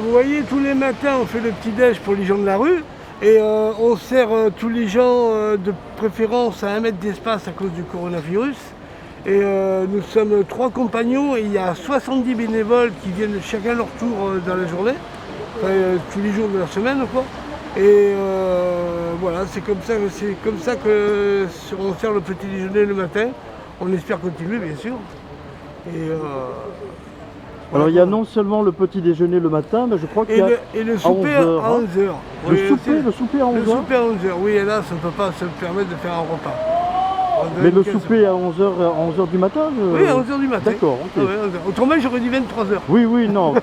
Vous voyez, tous les matins, on fait le petit-déj pour les gens de la rue. Et on sert tous les gens de préférence à 1 mètre d'espace à cause du coronavirus. Et nous sommes 3 compagnons et il y a 70 bénévoles qui viennent chacun leur tour dans la journée, enfin, tous les jours de la semaine, quoi. Et voilà, c'est comme ça que on sert le petit déjeuner le matin. On espère continuer, bien sûr. Et, alors il y a non seulement le petit déjeuner le matin, mais je crois qu'il y a et le souper à 11h. Le souper à 11h. Le souper à 11h, oui, et là, ça ne peut pas se permettre de faire un repas. Mais le souper à 11h du matin Oui, à 11h du matin. D'accord, ok. Ah ouais, 11h. Autrement, j'aurais dit 23h. Oui, non,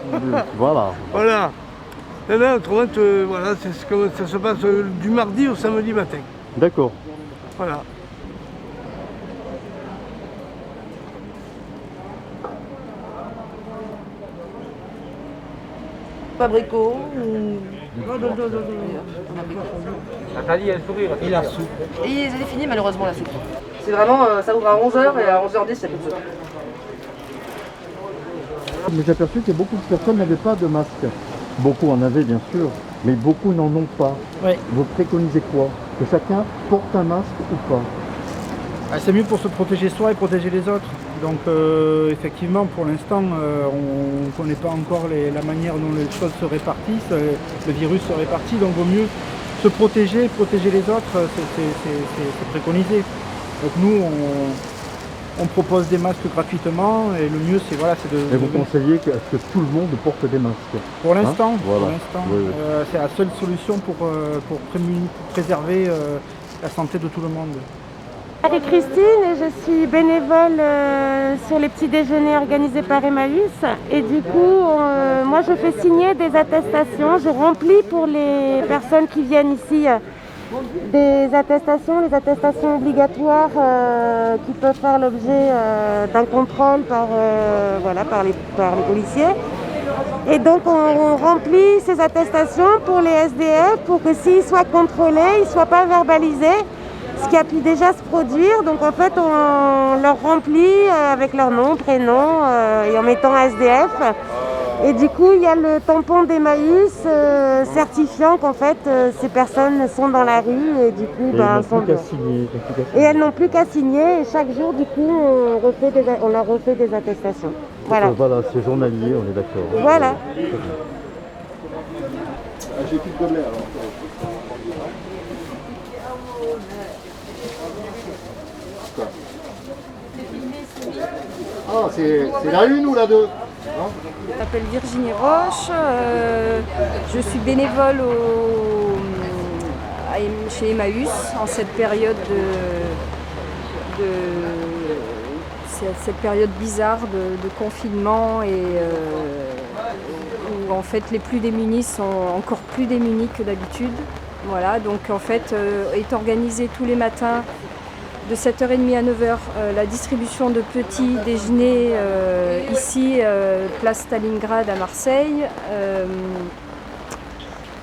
voilà. Voilà. Là, autrement, voilà, c'est comme ça se passe du mardi au samedi matin. D'accord. Voilà. Abricot. Nathalie, elle sourire. Et la soupe. Et ils avaient fini malheureusement la soupe. C'est vraiment, ça ouvre à 11h et à 11h10 c'est plus de soupe. Mais j'ai aperçu que beaucoup de personnes n'avaient pas de masque. Beaucoup en avaient bien sûr, mais beaucoup n'en ont pas. Oui. Vous préconisez quoi? Que chacun porte un masque ou pas? C'est mieux pour se protéger soi et protéger les autres. Donc effectivement, pour l'instant, on ne connaît pas encore la manière dont les choses se répartissent, le virus se répartit, donc il vaut mieux se protéger les autres, c'est préconisé. Donc nous, on propose des masques gratuitement et le mieux c'est de... Et vous conseillez que tout le monde porte des masques? Pour l'instant, voilà. Oui. c'est la seule solution pour préserver la santé de tout le monde. Marie-Christine et je suis bénévole sur les petits déjeuners organisés par Emmaüs et du coup moi je fais signer des attestations, je remplis pour les personnes qui viennent ici les attestations obligatoires qui peuvent faire l'objet d'un contrôle par les policiers. Et donc on remplit ces attestations pour les SDF pour que s'ils soient contrôlés, ils ne soient pas verbalisés. Ce qui a pu déjà se produire, donc en fait on leur remplit avec leur nom, prénom et en mettant SDF. Et du coup il y a le tampon d'Emmaüs certifiant qu'en fait ces personnes sont dans la rue et du coup et elles n'ont plus qu'à signer et chaque jour du coup on leur refait des attestations. Voilà. Voilà, c'est journalier, on est d'accord. Voilà. J'ai plus de gobelet alors. Ah, c'est la 1 ou la 2 Je m'appelle Virginie Roche, je suis bénévole chez Emmaüs en cette période cette période bizarre de confinement et où en fait les plus démunis sont encore plus démunis que d'habitude. Voilà, donc en fait est organisé tous les matins de 7h30 à 9h la distribution de petits déjeuners ici, place Stalingrad à Marseille.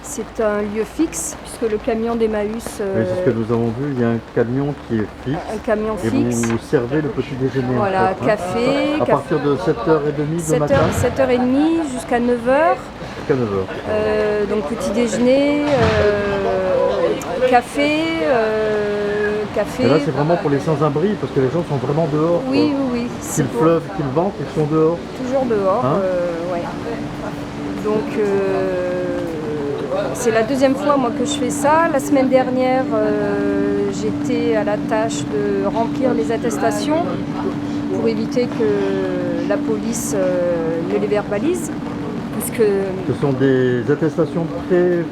C'est un lieu fixe puisque le camion d'Emmaüs... c'est ce que nous avons vu, il y a un camion qui est fixe. Un camion et fixe. vous servez le petit déjeuner. Voilà, en fait, café. À partir de 7h30 le matin 7h30 jusqu'à 9h. Jusqu'à 9h. Donc petit déjeuner, café. Et là c'est vraiment pour les sans-abri parce que les gens sont vraiment dehors. Oui. Qu'il pleuve, qu'il vente, ils sont dehors. Toujours dehors, ouais. Donc c'est la deuxième fois moi que je fais ça. La semaine dernière j'étais à la tâche de remplir les attestations pour éviter que la police ne les verbalise. Ce sont des attestations très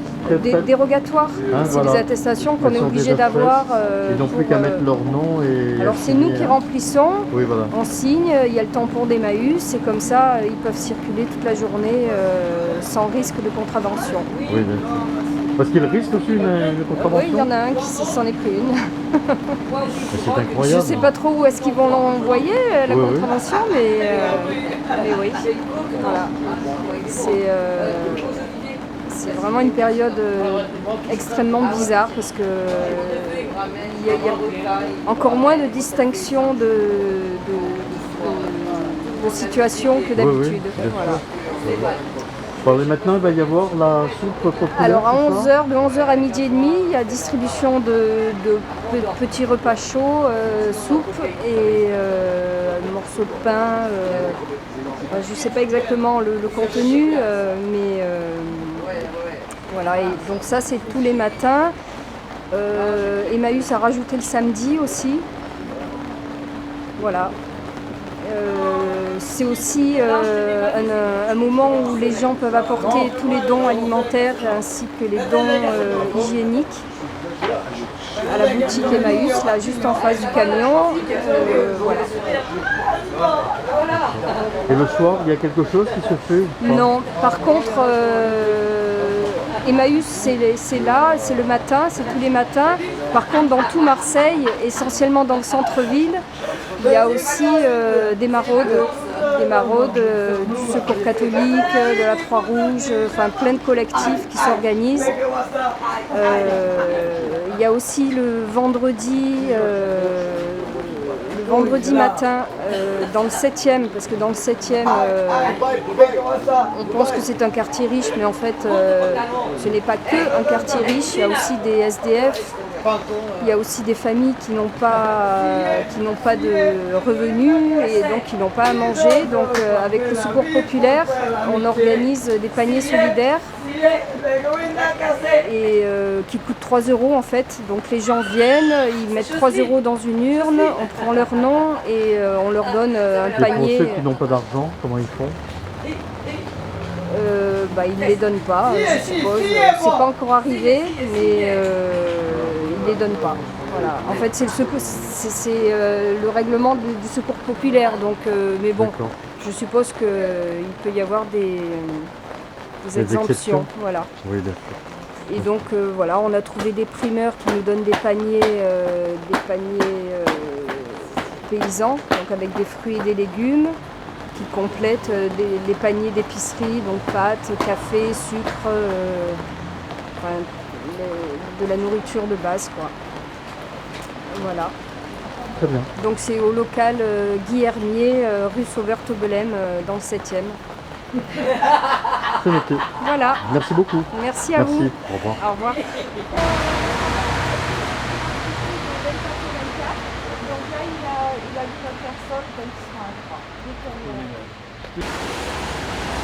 dérogatoires. C'est des attestations qu'on est obligé d'avoir. Ils n'ont plus qu'à mettre leur nom et... Alors c'est nous qui remplissons, oui, voilà. On signe, il y a le tampon d'Emmaüs et comme ça ils peuvent circuler toute la journée sans risque de contravention. Oui, bien sûr. Parce qu'il risque aussi une contravention. Oui, il y en a un qui s'en est pris une. C'est incroyable. Je ne sais pas trop où est-ce qu'ils vont l'envoyer, la contravention, mais oui. Voilà. C'est vraiment une période extrêmement bizarre parce que il y a encore moins de distinction de situation que d'habitude. Oui. Voilà. Bon, et maintenant, il va y avoir la soupe populaire. Alors à c'est ça 11h, de 11h à midi et demi, il y a distribution de petits repas chauds, soupe et morceaux de pain. Je ne sais pas exactement le contenu, mais voilà. Et donc ça, c'est tous les matins. Emmaüs a rajouté le samedi aussi. Voilà. C'est aussi un moment où les gens peuvent apporter tous les dons alimentaires ainsi que les dons hygiéniques à la boutique Emmaüs, là juste en face du camion. Voilà. Et le soir, il y a quelque chose qui se fait ou pas? Non, par contre, Emmaüs c'est là, c'est le matin, c'est tous les matins. Par contre, dans tout Marseille, essentiellement dans le centre-ville, il y a aussi des maraudes du Secours catholique, de la Croix-Rouge, enfin plein de collectifs qui s'organisent. Il y a aussi le vendredi matin dans le 7e, parce que dans le 7e, on pense que c'est un quartier riche, mais en fait, ce n'est pas que un quartier riche, il y a aussi des SDF. Il y a aussi des familles qui n'ont pas de revenus et donc qui n'ont pas à manger. Donc avec le Secours populaire, on organise des paniers solidaires et qui coûtent 3 € en fait. Donc les gens viennent, ils mettent 3 € dans une urne, on prend leur nom et on leur donne un panier. Et pour ceux qui n'ont pas d'argent, comment ils font? Ils ne les donnent pas, je suppose. C'est pas encore arrivé, mais ils ne les donnent pas. Voilà. En fait, c'est le règlement du Secours populaire. Donc, mais bon, je suppose qu'il peut y avoir des exemptions. Voilà. Oui, d'accord. Et donc, voilà, on a trouvé des primeurs qui nous donnent des paniers paysans, donc avec des fruits et des légumes, qui complètent les paniers d'épicerie, donc pâtes, café, sucre, de la nourriture de base, quoi. Voilà. Très bien. Donc c'est au local Guy Hermier, rue Sauveur-Tobelem, dans le 7e. C'est noté. Voilà. Merci beaucoup. Merci à vous. Merci. Au revoir. Au revoir.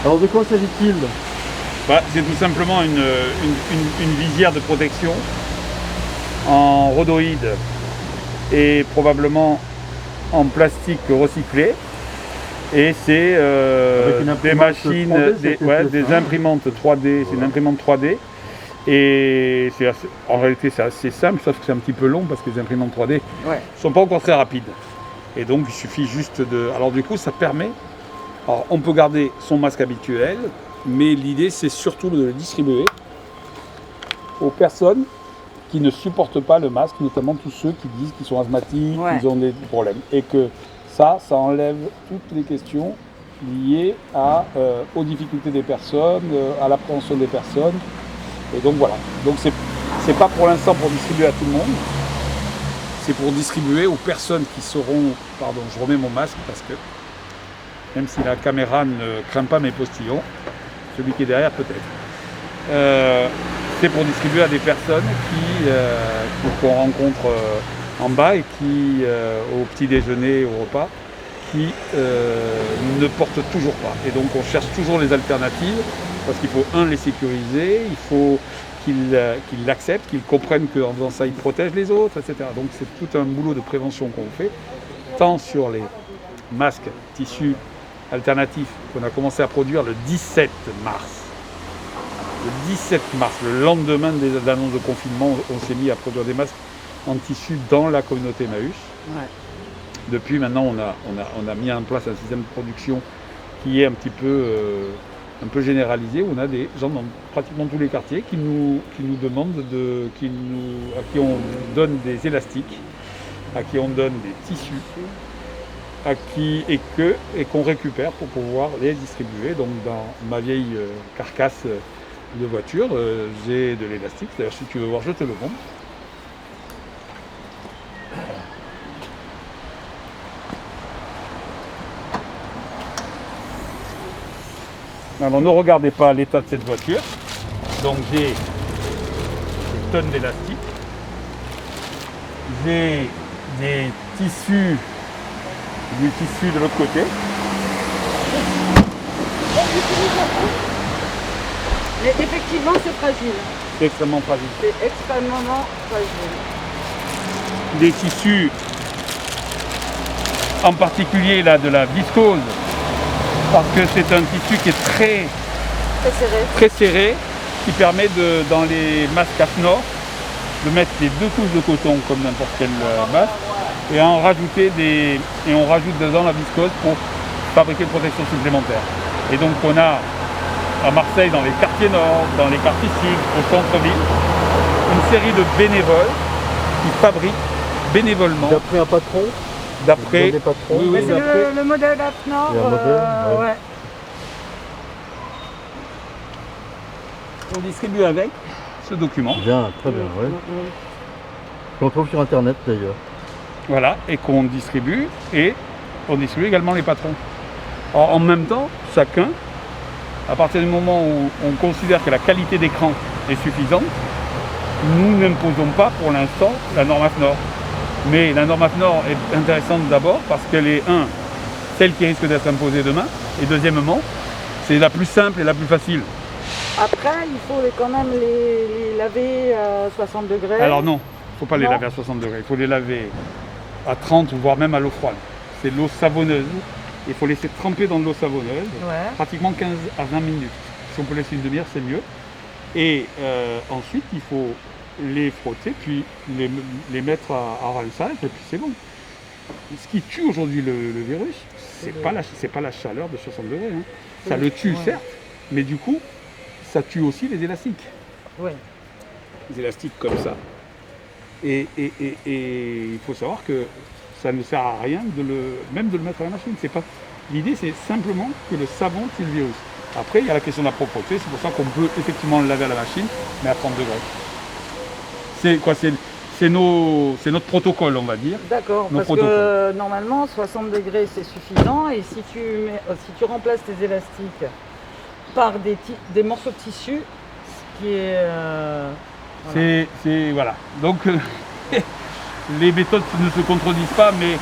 Alors de quoi s'agit-il? C'est tout simplement une visière de protection en rhodoïde et probablement en plastique recyclé. Et c'est des machines, 3D, des imprimantes 3D, c'est une imprimante 3D. Et en réalité c'est assez simple, sauf que c'est un petit peu long parce que les imprimantes 3D ne sont pas encore très rapides. Et donc il suffit juste de... Alors du coup ça permet... Alors on peut garder son masque habituel, mais l'idée c'est surtout de le distribuer aux personnes qui ne supportent pas le masque, notamment tous ceux qui disent qu'ils sont asthmatiques, qu'ils ont des problèmes. Et que ça enlève toutes les questions liées aux difficultés des personnes, à l'appréhension des personnes. Et donc voilà. Donc c'est pas pour l'instant pour distribuer à tout le monde, c'est pour distribuer aux personnes qui seront... Pardon, je remets mon masque parce que même si la caméra ne craint pas mes postillons, celui qui est derrière peut-être. C'est pour distribuer à des personnes qu'on rencontre en bas et qui, au petit déjeuner, au repas, qui ne portent toujours pas. Et donc on cherche toujours les alternatives, parce qu'il faut, les sécuriser, il faut qu'ils l'acceptent, qu'ils comprennent qu'en faisant ça, ils protègent les autres, etc. Donc c'est tout un boulot de prévention qu'on fait, tant sur les masques tissus alternatifs qu'on a commencé à produire le 17 mars. Le 17 mars, le lendemain des annonces de confinement, on s'est mis à produire des masques en tissu dans la communauté Emmaüs. Ouais. Depuis maintenant, on a mis en place un système de production qui est un peu généralisé, où on a des gens dans pratiquement tous les quartiers qui nous demandent, à qui on donne des élastiques, à qui on donne des tissus, et qu'on récupère pour pouvoir les distribuer. Donc dans ma vieille carcasse de voiture, j'ai de l'élastique. D'ailleurs, si tu veux voir, je te le montre. Alors ne regardez pas l'état de cette voiture. Donc j'ai des tonnes d'élastique. J'ai des tissus, du tissu de l'autre côté. Mais effectivement, c'est fragile. C'est extrêmement fragile. C'est extrêmement fragile. Des tissus, en particulier là, de la viscose, parce que c'est un tissu qui est très serré, qui permet dans les masques à nord de mettre les 2 couches de coton comme n'importe quel masque et on rajoute dedans la viscose pour fabriquer une protection supplémentaire. Et donc on a à Marseille, dans les quartiers nord, dans les quartiers sud, au centre-ville, une série de bénévoles qui fabriquent bénévolement. D'après un patron D'après. Oui, c'est le modèle AFNOR. Il y a un modèle, ouais. Ouais. On distribue avec ce document. Bien, très bien, oui. Qu'on trouve sur internet d'ailleurs. Voilà, et qu'on distribue, et on distribue également les patrons. Alors, en même temps, chacun, à partir du moment où on considère que la qualité d'écran est suffisante, nous n'imposons pas pour l'instant la norme AFNOR. Mais la norme AFNOR est intéressante d'abord parce qu'elle est, celle qui risque d'être imposée demain, et deuxièmement, c'est la plus simple et la plus facile. Après, il faut quand même les laver à 60 degrés. Alors non, il ne faut pas les laver à 60 degrés, il faut les laver à 30 ou voire même à l'eau froide. C'est l'eau savonneuse, il faut laisser tremper dans de l'eau savonneuse, pratiquement 15 à 20 minutes. Si on peut laisser une demi-heure, c'est mieux. Et ensuite, il faut les frotter, puis les mettre à rinçage, et puis c'est bon. Ce qui tue aujourd'hui le virus, c'est pas la chaleur de 60 degrés. Hein. Ça le tue, certes, mais du coup, ça tue aussi les élastiques. Ouais. Les élastiques comme ça. Et il faut savoir que ça ne sert à rien même de le mettre à la machine. L'idée, c'est simplement que le savon tue le virus. Après, il y a la question de la propreté, c'est pour ça qu'on peut effectivement le laver à la machine, mais à 30 degrés. C'est notre protocole, on va dire. D'accord, parce que normalement 60 degrés c'est suffisant, et si tu remplaces tes élastiques par des morceaux de tissu, ce qui est... Voilà. Donc les méthodes ne se contredisent pas, mais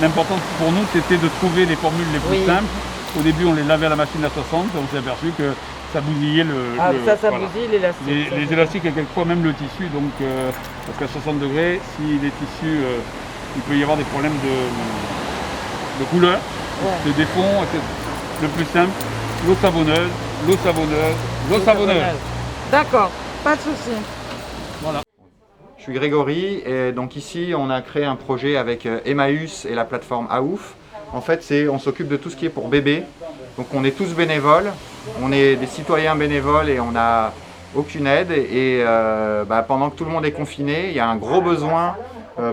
l'important pour nous c'était de trouver les formules les plus simples. Au début on les lavait à la machine à 60, on s'est aperçu que ça bousillait bousille l'élastique. Les élastiques et quelquefois même le tissu, donc parce qu'à 60 degrés, si les tissus, il peut y avoir des problèmes de couleur, de défond, etc. Le plus simple, l'eau savonneuse, l'eau savonneuse, l'eau savonneuse. D'accord, pas de souci. Voilà. Je suis Grégory, et donc ici on a créé un projet avec Emmaüs et la plateforme Aouf. En fait, on s'occupe de tout ce qui est pour bébés. Donc on est tous bénévoles, on est des citoyens bénévoles et on n'a aucune aide. Et pendant que tout le monde est confiné, il y a un gros besoin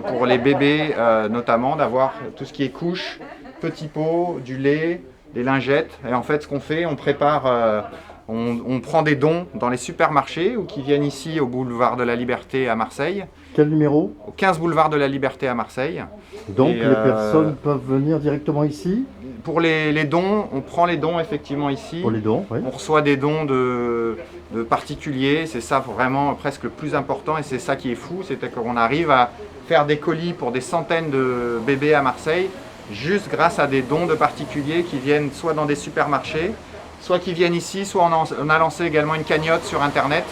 pour les bébés notamment d'avoir tout ce qui est couches, petits pots, du lait, des lingettes. Et en fait, ce qu'on fait, on prépare, on prend des dons dans les supermarchés ou qui viennent ici au boulevard de la Liberté à Marseille. Quel numéro? Au 15 boulevard de la Liberté à Marseille. Donc les personnes peuvent venir directement ici? Pour les dons, on prend les dons effectivement ici. Pour les dons, oui. On reçoit des dons de particuliers, c'est ça vraiment presque le plus important, et c'est ça qui est fou, c'est qu'on arrive à faire des colis pour des centaines de bébés à Marseille, juste grâce à des dons de particuliers qui viennent soit dans des supermarchés, soit qui viennent ici, soit on a lancé également une cagnotte sur internet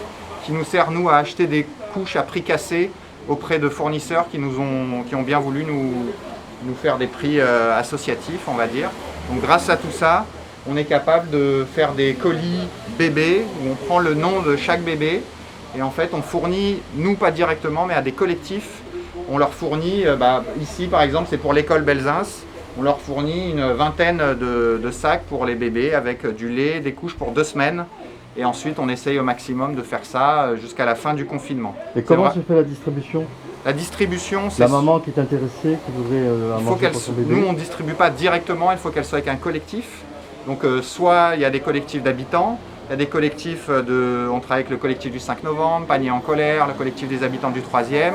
qui nous sert nous à acheter des couches à prix cassé auprès de fournisseurs qui ont bien voulu nous faire des prix associatifs, on va dire. Donc grâce à tout ça, on est capable de faire des colis bébés où on prend le nom de chaque bébé et en fait on fournit, nous pas directement, mais à des collectifs. On leur fournit, ici par exemple c'est pour l'école Belzins, on leur fournit une vingtaine de sacs pour les bébés avec du lait, des couches pour 2 semaines. Et ensuite, on essaye au maximum de faire ça jusqu'à la fin du confinement. Et comment se fait la distribution? La distribution, c'est... La maman qui est intéressée, qui voudrait un manger pour son bébé. Nous, on ne distribue pas directement, il faut qu'elle soit avec un collectif. Donc, soit il y a des collectifs d'habitants, il y a des collectifs on travaille avec le collectif du 5 novembre, Panier en colère, le collectif des habitants du 3e.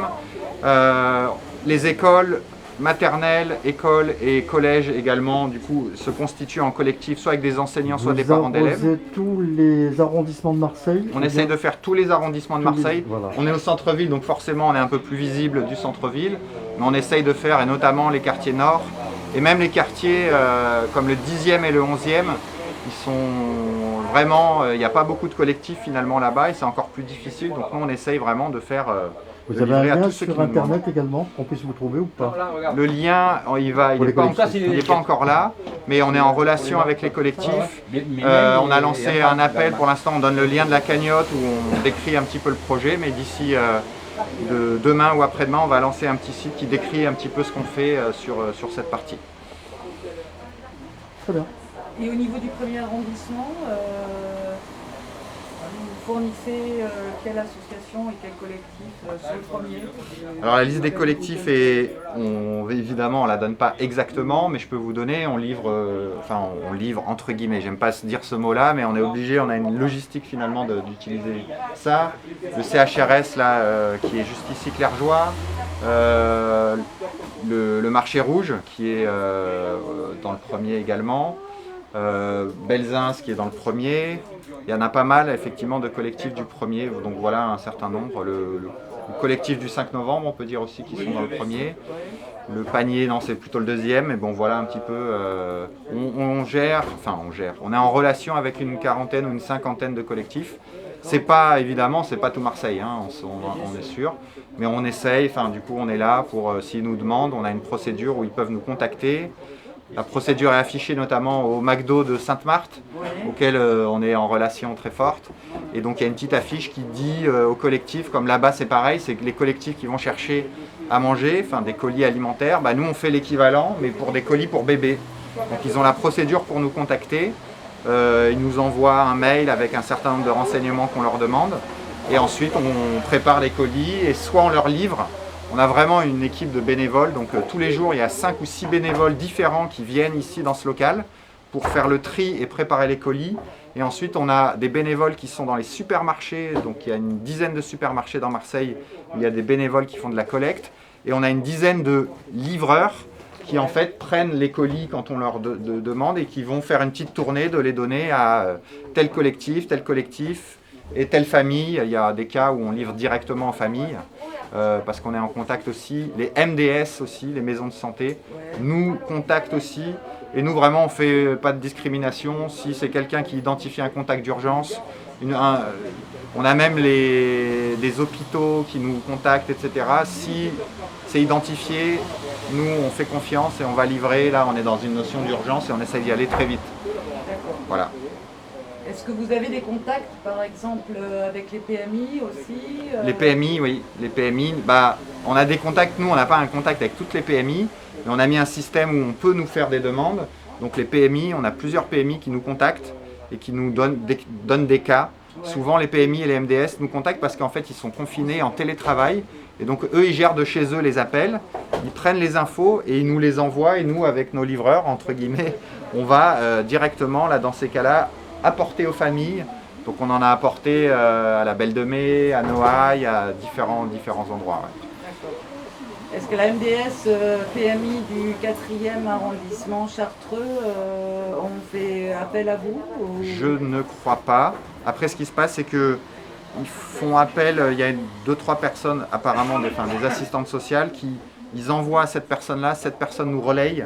Les écoles maternelle, école et collège également, du coup, se constituent en collectif, soit avec des enseignants, soit des parents d'élèves. Vous arrosez tous les arrondissements de Marseille? On essaye de faire tous les arrondissements de Marseille. Voilà. On est au centre-ville, donc forcément on est un peu plus visible du centre-ville. Mais on essaye de faire, et notamment les quartiers nord, et même les quartiers comme le 10e et le 11e, ils sont vraiment, il n'y a pas beaucoup de collectifs finalement là-bas, et c'est encore plus difficile. Donc nous on essaye vraiment de faire... Vous avez un lien sur Internet également, qu'on puisse vous trouver ou pas? Le lien, il n'est pas encore là, mais on est en relation avec les collectifs. On a lancé un appel, pour l'instant on donne le lien de la cagnotte où on décrit un petit peu le projet, mais d'ici demain ou après-demain, on va lancer un petit site qui décrit un petit peu ce qu'on fait sur cette partie. Très bien. Et au niveau du premier arrondissement, vous fournissez quelle association et quel collectif sur le premier? Alors la liste des collectifs, évidemment on ne la donne pas exactement, mais je peux vous donner, on livre entre guillemets, j'aime pas dire ce mot-là, mais on est obligé, on a une logistique finalement d'utiliser ça. Le CHRS là, qui est juste ici Clergeois, le marché rouge qui est dans le premier également, Belzins qui est dans le premier. Il y en a pas mal effectivement de collectifs du premier, donc voilà un certain nombre. Le collectif du 5 novembre, on peut dire aussi qu'ils sont dans le premier. Le panier, non, c'est plutôt le deuxième, mais bon voilà un petit peu. On gère, on est en relation avec une quarantaine ou une cinquantaine de collectifs. C'est pas, évidemment, c'est pas tout Marseille, hein, on est sûr, mais on essaye, du coup on est là pour, s'ils nous demandent, on a une procédure où ils peuvent nous contacter. La procédure est affichée notamment au McDo de Sainte-Marthe, auquel on est en relation très forte. Et donc il y a une petite affiche qui dit aux collectifs, comme là-bas c'est pareil, c'est que les collectifs qui vont chercher à manger, des colis alimentaires, nous on fait l'équivalent, mais pour des colis pour bébés. Donc ils ont la procédure pour nous contacter, ils nous envoient un mail avec un certain nombre de renseignements qu'on leur demande. Et ensuite on prépare les colis et soit on leur livre. On a vraiment une équipe de bénévoles, donc tous les jours il y a 5 ou 6 bénévoles différents qui viennent ici dans ce local pour faire le tri et préparer les colis. Et ensuite on a des bénévoles qui sont dans les supermarchés, donc il y a une dizaine de supermarchés dans Marseille où il y a des bénévoles qui font de la collecte. Et on a une dizaine de livreurs qui en fait prennent les colis quand on leur demande et qui vont faire une petite tournée de les donner à tel collectif et telle famille. Il y a des cas où on livre directement en famille. Parce qu'on est en contact aussi, les MDS aussi, les maisons de santé, nous contactent aussi, et nous vraiment on ne fait pas de discrimination. Si c'est quelqu'un qui identifie un contact d'urgence, on a même des hôpitaux qui nous contactent, etc. Si c'est identifié, nous on fait confiance et on va livrer. Là on est dans une notion d'urgence et on essaie d'y aller très vite. Voilà. Est-ce que vous avez des contacts, par exemple, avec les PMI aussi Les PMI, oui. Les PMI, on a des contacts. Nous, on n'a pas un contact avec toutes les PMI, mais on a mis un système où on peut nous faire des demandes. Donc les PMI, on a plusieurs PMI qui nous contactent et qui nous donnent des cas. Ouais. Souvent, les PMI et les MDS nous contactent parce qu'en fait, ils sont confinés en télétravail. Et donc, eux, ils gèrent de chez eux les appels. Ils prennent les infos et ils nous les envoient. Et nous, avec nos livreurs, entre guillemets, on va directement, là, dans ces cas-là, apporter aux familles. Donc on en a apporté à la Belle de Mai, à Noailles, à différents endroits. Ouais. Est-ce que la MDS PMI du 4e arrondissement chartreux ont fait appel à vous ou... Je ne crois pas. Après ce qui se passe c'est que ils font appel, il y a 2-3 personnes apparemment, des assistantes sociales qui ils envoient à cette personne-là, cette personne nous relaye.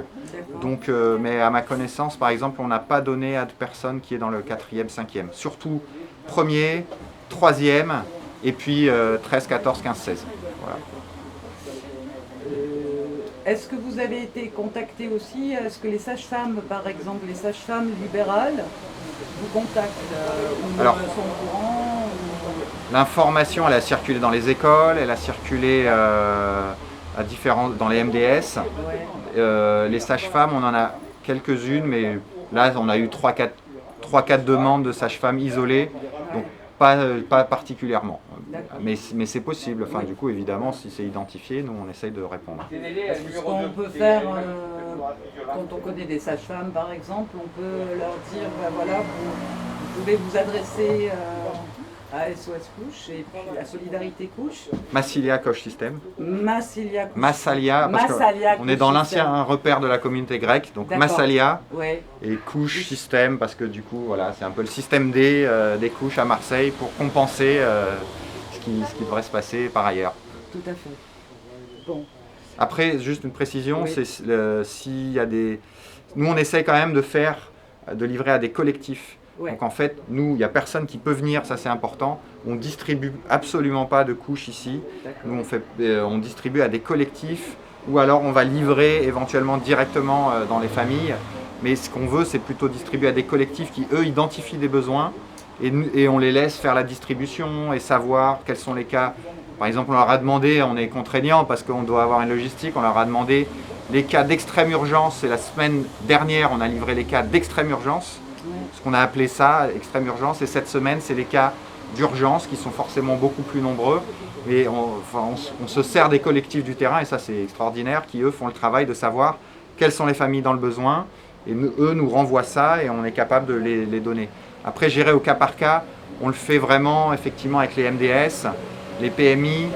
Donc, mais à ma connaissance, par exemple, on n'a pas donné à de personnes qui est dans le 4e, 5e. Surtout 1er, 3e, et puis 13, 14, 15, 16. Voilà. Est-ce que vous avez été contacté aussi? Est-ce que les sages-femmes, par exemple, les sages-femmes libérales, vous contactent ou Alors, sont au courant ou... L'information, elle a circulé dans les écoles, elle a circulé dans les MDS. Ouais. Les sages-femmes, on en a quelques-unes, mais là, on a eu 3-4 demandes de sages-femmes isolées, donc pas particulièrement. Mais c'est possible. Enfin, du coup, évidemment, si c'est identifié, nous, on essaye de répondre. Ce qu'on peut faire, quand on connaît des sages-femmes, par exemple, on peut leur dire, voilà, vous pouvez vous adresser à SOS Couche et puis à Solidarité Couche. Massilia Couch System. Massalia Couche. Massalia, parce qu'on est dans l'ancien repère de la communauté grecque, donc Massalia et Couche System, parce que du coup, voilà, c'est un peu le système D des couches à Marseille pour compenser ce qui devrait se passer par ailleurs. Tout à fait. Bon. Après, juste une précision, c'est s'il y a des... Nous, on essaie quand même de livrer à des collectifs. Donc en fait, nous, il n'y a personne qui peut venir, ça c'est important. On ne distribue absolument pas de couches ici. Nous, on distribue à des collectifs ou alors on va livrer éventuellement directement dans les familles. Mais ce qu'on veut, c'est plutôt distribuer à des collectifs qui, eux, identifient des besoins et on les laisse faire la distribution et savoir quels sont les cas. Par exemple, on leur a demandé, on est contraignant parce qu'on doit avoir une logistique, on leur a demandé les cas d'extrême urgence. Et la semaine dernière, on a livré les cas d'extrême urgence. Ce qu'on a appelé ça, extrême urgence, et cette semaine, c'est les cas d'urgence qui sont forcément beaucoup plus nombreux. Et on se sert des collectifs du terrain, et ça c'est extraordinaire, qui eux font le travail de savoir quelles sont les familles dans le besoin, et eux nous renvoient ça, et on est capable de les donner. Après, gérer au cas par cas, on le fait vraiment effectivement avec les MDS, les PMI.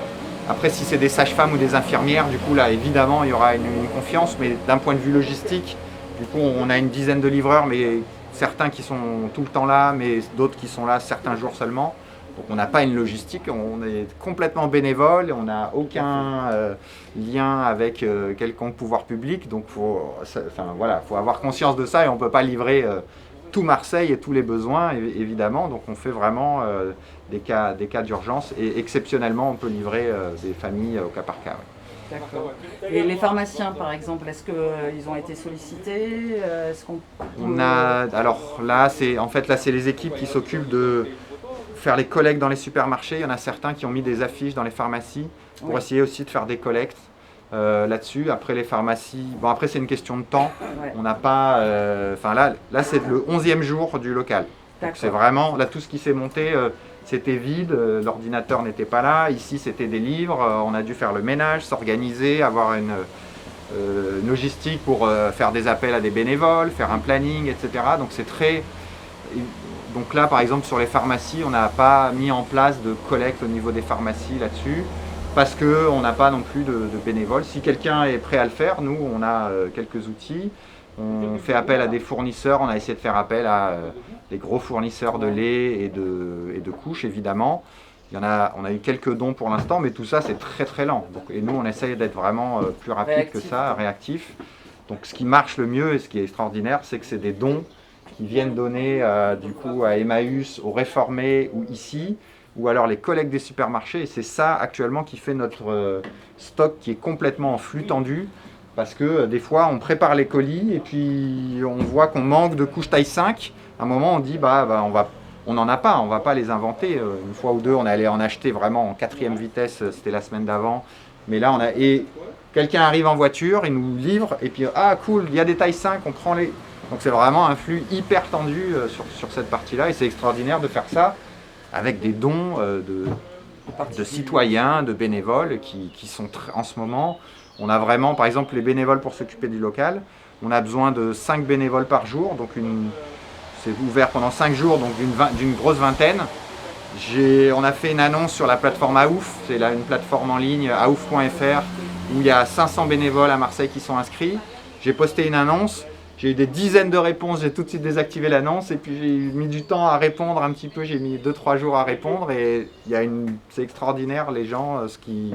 Après, si c'est des sages-femmes ou des infirmières, du coup là, évidemment, il y aura une confiance, mais d'un point de vue logistique, du coup, on a une dizaine de livreurs, mais certains qui sont tout le temps là, mais d'autres qui sont là certains jours seulement. Donc on n'a pas une logistique, on est complètement bénévole, on n'a aucun lien avec quelconque pouvoir public. Donc faut avoir conscience de ça et on ne peut pas livrer tout Marseille et tous les besoins, évidemment. Donc on fait vraiment des cas d'urgence et exceptionnellement on peut livrer des familles au cas par cas. D'accord. Et les pharmaciens, par exemple, est-ce qu'ils ont été sollicités? Alors là, c'est les équipes qui s'occupent de faire les collectes dans les supermarchés. Il y en a certains qui ont mis des affiches dans les pharmacies pour essayer aussi de faire des collectes là-dessus. Après les pharmacies, après c'est une question de temps. On n'a pas... là c'est le 11e jour du local. Donc c'est vraiment, là tout ce qui s'est monté... C'était vide, l'ordinateur n'était pas là, ici c'était des livres, on a dû faire le ménage, s'organiser, avoir une logistique pour faire des appels à des bénévoles, faire un planning, etc. Donc c'est très... Donc là par exemple sur les pharmacies, on n'a pas mis en place de collecte au niveau des pharmacies là-dessus, parce qu'on n'a pas non plus de bénévoles. Si quelqu'un est prêt à le faire, nous on a quelques outils. On fait appel à des fournisseurs, on a essayé de faire appel à des gros fournisseurs de lait et de couches évidemment. On a eu quelques dons pour l'instant, mais tout ça c'est très très lent. Et nous on essaye d'être vraiment plus rapide que ça, réactif. Donc ce qui marche le mieux et ce qui est extraordinaire, c'est que c'est des dons qui viennent donner du coup à Emmaüs, aux Réformés ou ici, ou alors les collègues des supermarchés. Et c'est ça actuellement qui fait notre stock qui est complètement en flux tendu. Parce que des fois, on prépare les colis et puis on voit qu'on manque de couches taille 5. À un moment, on dit on n'en a pas, on ne va pas les inventer. Une fois ou deux, on allait en acheter vraiment en 4e vitesse, c'était la semaine d'avant. Mais là, quelqu'un arrive en voiture, il nous livre et puis cool, il y a des tailles 5, on prend les... Donc c'est vraiment un flux hyper tendu sur cette partie-là et c'est extraordinaire de faire ça avec des dons de citoyens, de bénévoles qui sont en ce moment... On a vraiment, par exemple, les bénévoles pour s'occuper du local. On a besoin de 5 bénévoles par jour, donc c'est ouvert pendant 5 jours, donc d'une grosse vingtaine. On a fait une annonce sur la plateforme AOUF, c'est là une plateforme en ligne, aouf.fr, où il y a 500 bénévoles à Marseille qui sont inscrits. J'ai posté une annonce, j'ai eu des dizaines de réponses, j'ai tout de suite désactivé l'annonce et puis j'ai mis du temps à répondre un petit peu, j'ai mis 2-3 jours à répondre et c'est extraordinaire les gens qui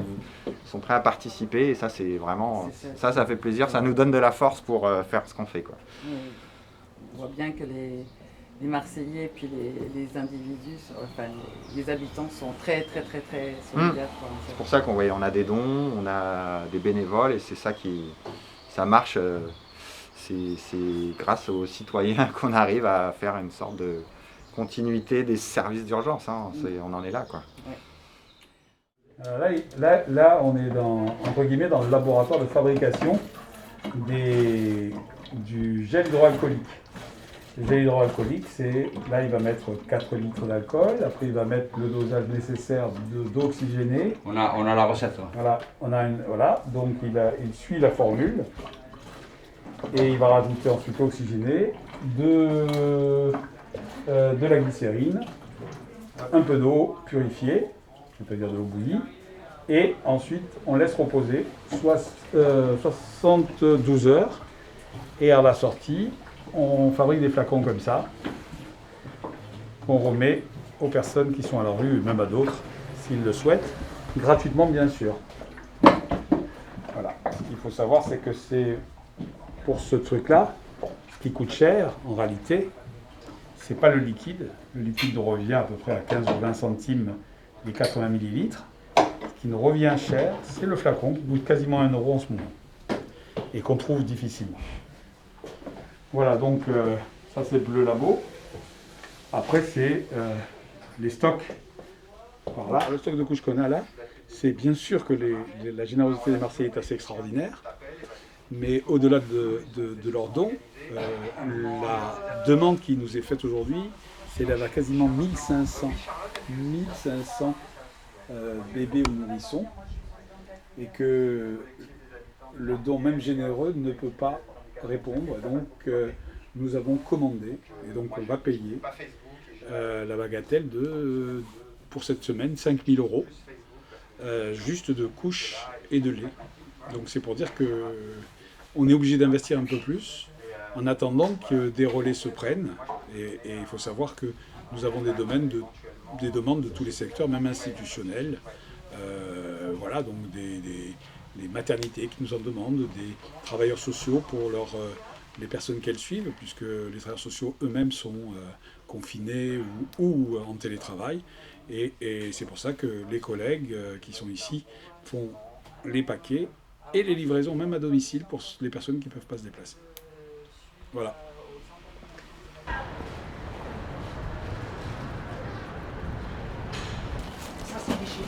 sont prêts à participer et ça c'est vraiment, ça fait plaisir, ça nous donne de la force pour faire ce qu'on fait, quoi. On voit bien que les Marseillais et puis les individus, les habitants sont très très très très solidaires. C'est pour ça qu'on a des dons, on a des bénévoles et c'est ça ça marche. C'est grâce aux citoyens qu'on arrive à faire une sorte de continuité des services d'urgence. On en est là, quoi. Là, on est entre guillemets dans le laboratoire de fabrication du gel hydroalcoolique. Le gel hydroalcoolique, là il va mettre 4 litres d'alcool, après il va mettre le dosage nécessaire d'eau oxygénée. On a la recette. Voilà, donc il suit la formule. Et il va rajouter ensuite l'oxygéné, de la glycérine, un peu d'eau purifiée, c'est-à-dire de l'eau bouillie, et ensuite on laisse reposer 72 heures, et à la sortie, on fabrique des flacons comme ça, qu'on remet aux personnes qui sont à la rue, même à d'autres, s'ils le souhaitent, gratuitement bien sûr. Voilà. Ce qu'il faut savoir, c'est que c'est pour ce truc-là, ce qui coûte cher, en réalité, c'est pas le liquide. Le liquide revient à peu près à 15 ou 20 centimes les 80 millilitres. Ce qui nous revient cher, c'est le flacon qui coûte quasiment 1 euro en ce moment et qu'on trouve difficilement. Voilà, donc ça c'est le labo. Après c'est les stocks. Par là, le stock de couches qu'on a là, c'est bien sûr que la générosité des Marseillais est assez extraordinaire, mais au-delà de leurs dons, la demande qui nous est faite aujourd'hui, c'est d'avoir quasiment 1500 bébés ou nourrissons, et que le don même généreux ne peut pas répondre. Donc nous avons commandé, et donc on va payer la bagatelle pour cette semaine, 5 000 €, juste de couches et de lait. Donc c'est pour dire qu'on est obligé d'investir un peu plus en attendant que des relais se prennent. Et il faut savoir que nous avons des demandes de tous les secteurs, même institutionnels. Voilà, donc des maternités qui nous en demandent, des travailleurs sociaux pour les personnes qu'elles suivent, puisque les travailleurs sociaux eux-mêmes sont confinés ou en télétravail. Et c'est pour ça que les collègues qui sont ici font les paquets et les livraisons même à domicile pour les personnes qui ne peuvent pas se déplacer. Voilà. Ça, c'est des chips.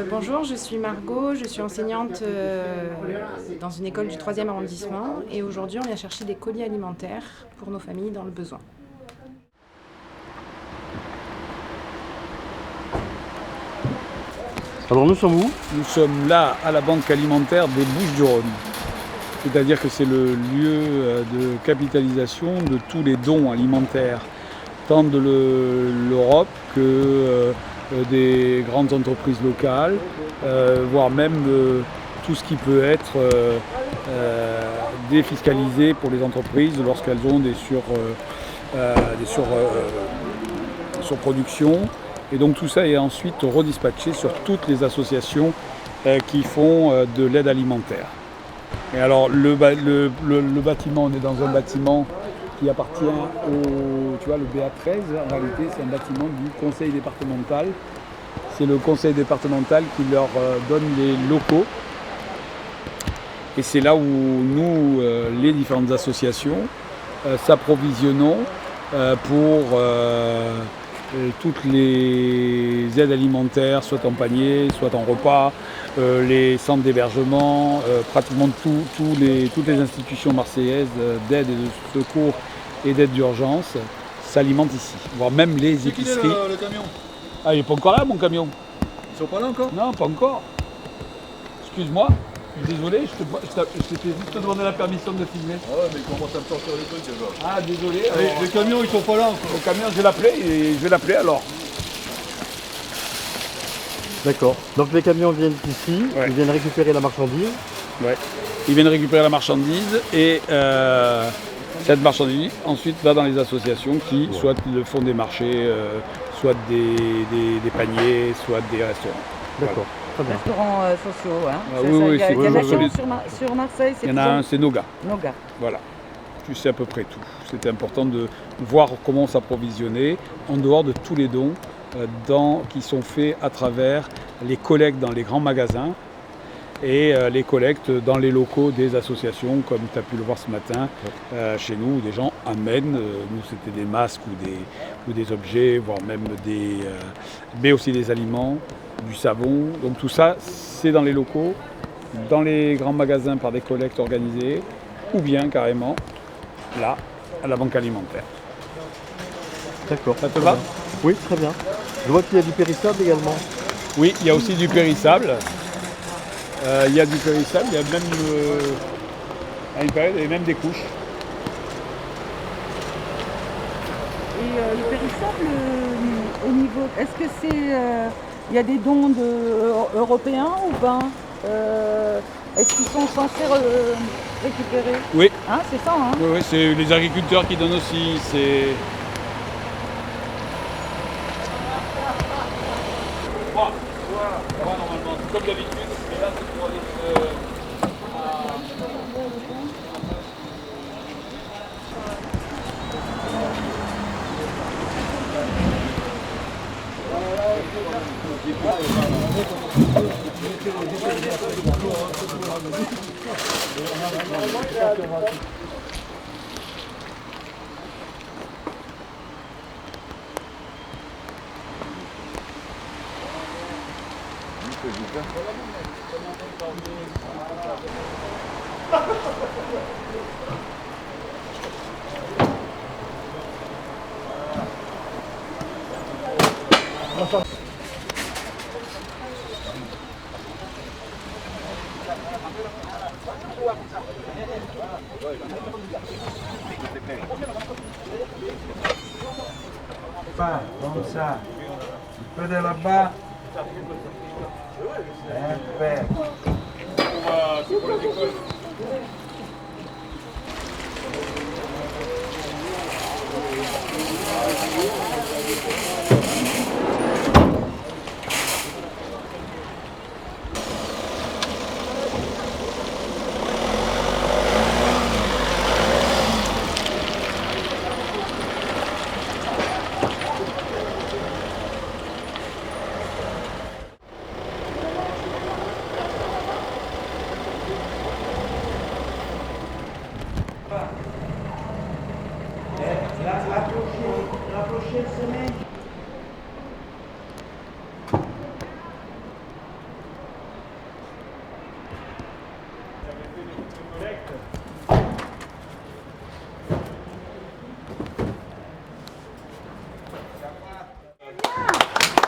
Bonjour, je suis Margot, je suis enseignante dans une école du 3e arrondissement et aujourd'hui on vient chercher des colis alimentaires pour nos familles dans le besoin. Alors nous sommes où? Nous sommes là à la banque alimentaire des Bouches-du-Rhône. C'est-à-dire que c'est le lieu de capitalisation de tous les dons alimentaires, tant de l'Europe que des grandes entreprises locales, voire même tout ce qui peut être défiscalisé pour les entreprises lorsqu'elles ont des surproductions. Et donc tout ça est ensuite redispatché sur toutes les associations qui font de l'aide alimentaire. Et alors le bâtiment, on est dans un bâtiment qui appartient le BA13, en réalité c'est un bâtiment du conseil départemental. C'est le conseil départemental qui leur donne les locaux. Et c'est là où nous, les différentes associations, s'approvisionnons pour toutes les aides alimentaires, soit en panier, soit en repas, les centres d'hébergement, pratiquement toutes les institutions marseillaises d'aide et de secours et d'aide d'urgence s'alimentent ici, voire même les épiceries. C'est qui le camion? Ah, il n'est pas encore là mon camion. Ils sont pas là encore? Non, pas encore. Excuse-moi, désolé, je t'ai juste demandé la permission de filmer. Ah ouais, mais il commence à me sortir les trucs déjà. Ah, désolé. Les camions, ils sont pas là encore. Le camion, je vais l'appeler alors. D'accord. Donc les camions viennent ici, ouais. Ils viennent récupérer la marchandise. Ouais. Ils viennent récupérer la marchandise et cette marchandise ensuite va dans les associations qui soit le font des marchés, soit des paniers, soit des restaurants. D'accord. Voilà. Restaurants sociaux, hein. Ah, oui, il y en a sur Marseille, c'est il y en a un, c'est Noga. Noga. Voilà. Tu sais à peu près tout. C'était important de voir comment s'approvisionner en dehors de tous les dons qui sont faits à travers les collègues dans les grands magasins et les collectes dans les locaux des associations, comme tu as pu le voir ce matin chez nous, où des gens amènent, nous c'était des masques ou des objets, voire même mais aussi des aliments, du savon. Donc tout ça, c'est dans les locaux, dans les grands magasins par des collectes organisées, ou bien carrément là, à la banque alimentaire. D'accord. Ça te va? Oui, très bien. Je vois qu'il y a du périssable également. Oui, il y a aussi du périssable. Il y a du périssable, il y a même à une période, il y avait même des couches. Et le périssable, au niveau, est-ce que c'est, il y a des dons européens ou pas? Est-ce qu'ils sont censés récupérer? Oui. Hein, c'est ça, hein? Oui, c'est les agriculteurs qui donnent aussi. C'est... Normalement, comme d'habitude, mais là c'est pour aller Pas comme ça. Un peu de là-bas. Un peu. La prochaine semaine.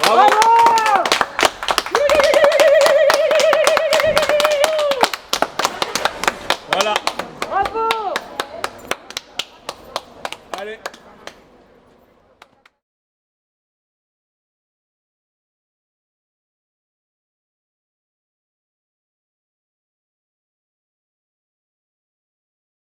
Bravo! Voilà.